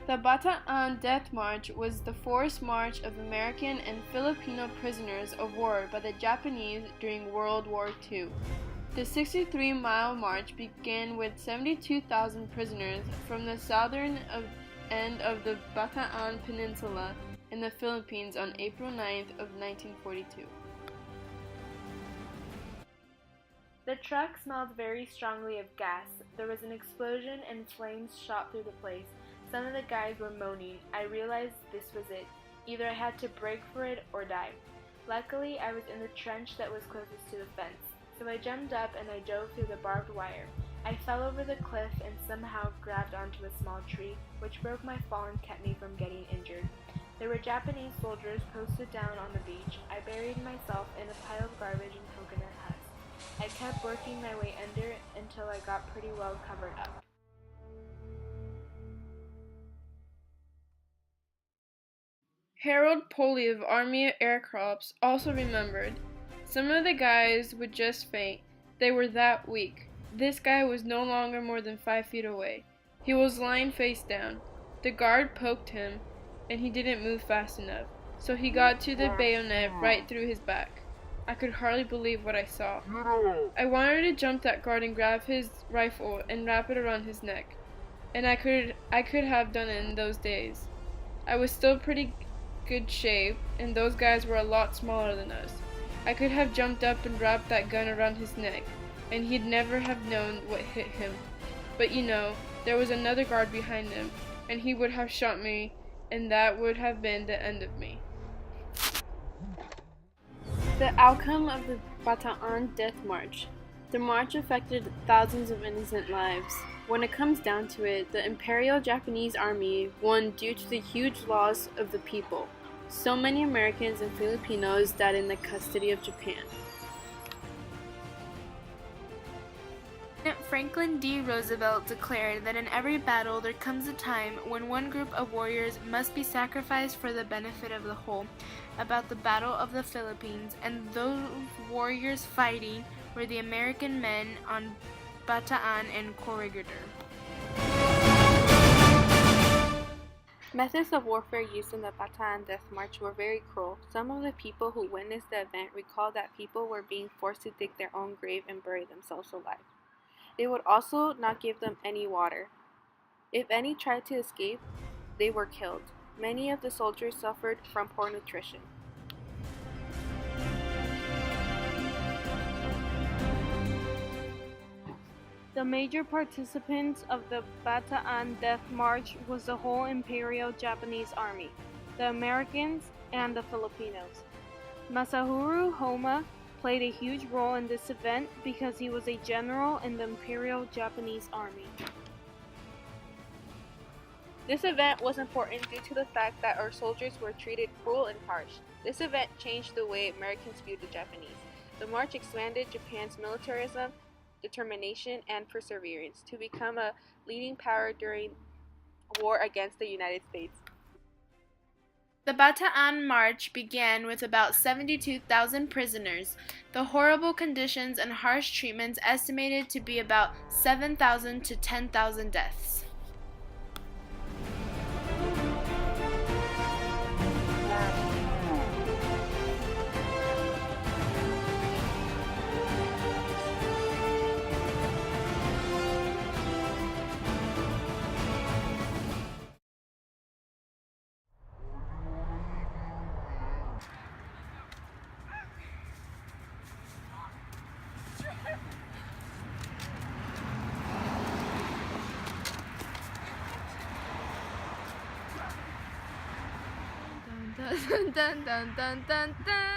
The Bataan Death March was the forced march of American and Filipino prisoners of war by the Japanese during World War II. The 63-mile march began with 72,000 prisoners from the southern end of the Bataan Peninsula in the Philippines on April 9th of 1942. The truck smelled very strongly of gas. There was an explosion and flames shot through the place. Some of the guys were moaning. I realized this was it. Either I had to break for it or die. Luckily, I was in the trench that was closest to the fence, so I jumped up and I dove through the barbed wire. I fell over the cliff and somehow grabbed onto a small tree, which broke my fall and kept me from getting injured. There were Japanese soldiers posted down on the beach. I buried myself in a pile of garbage and coconut husks. I kept working my way under until I got pretty well covered up. Harold Poley of Army Air Corps also remembered. Some of the guys would just faint. They were that weak. This guy was no longer more than 5 feet away. He was lying face down. The guard poked him, and he didn't move fast enough, so he got to the bayonet right through his back. I could hardly believe what I saw. I wanted to jump that guard and grab his rifle and wrap it around his neck, and I could have done it in those days. I was still pretty good shape, and those guys were a lot smaller than us. I could have jumped up and wrapped that gun around his neck, and he'd never have known what hit him. But there was another guard behind him, and he would have shot me, and that would have been the end of me. The outcome of the Bataan Death March. The march affected thousands of innocent lives. When it comes down to it, the Imperial Japanese Army won due to the huge loss of the people. So many Americans and Filipinos died in the custody of Japan. Franklin D. Roosevelt declared that in every battle there comes a time when one group of warriors must be sacrificed for the benefit of the whole. About the Battle of the Philippines, and those warriors fighting were the American men on Bataan and Corregidor. Methods of warfare used in the Bataan Death March were very cruel. Some of the people who witnessed the event recalled that people were being forced to dig their own grave and bury themselves alive. They would also not give them any water. If any tried to escape, they were killed. Many of the soldiers suffered from poor nutrition. The major participants of the Bataan Death March was the whole Imperial Japanese Army, the Americans, and the Filipinos. Masahiro Homma played a huge role in this event because he was a general in the Imperial Japanese Army. This event was important due to the fact that our soldiers were treated cruel and harsh. This event changed the way Americans viewed the Japanese. The march expanded Japan's militarism, determination, and perseverance to become a leading power during war against the United States. The Bataan March began with about 72,000 prisoners. The horrible conditions and harsh treatments estimated to be about 7,000 to 10,000 deaths. Dun dun dun dun dun dun.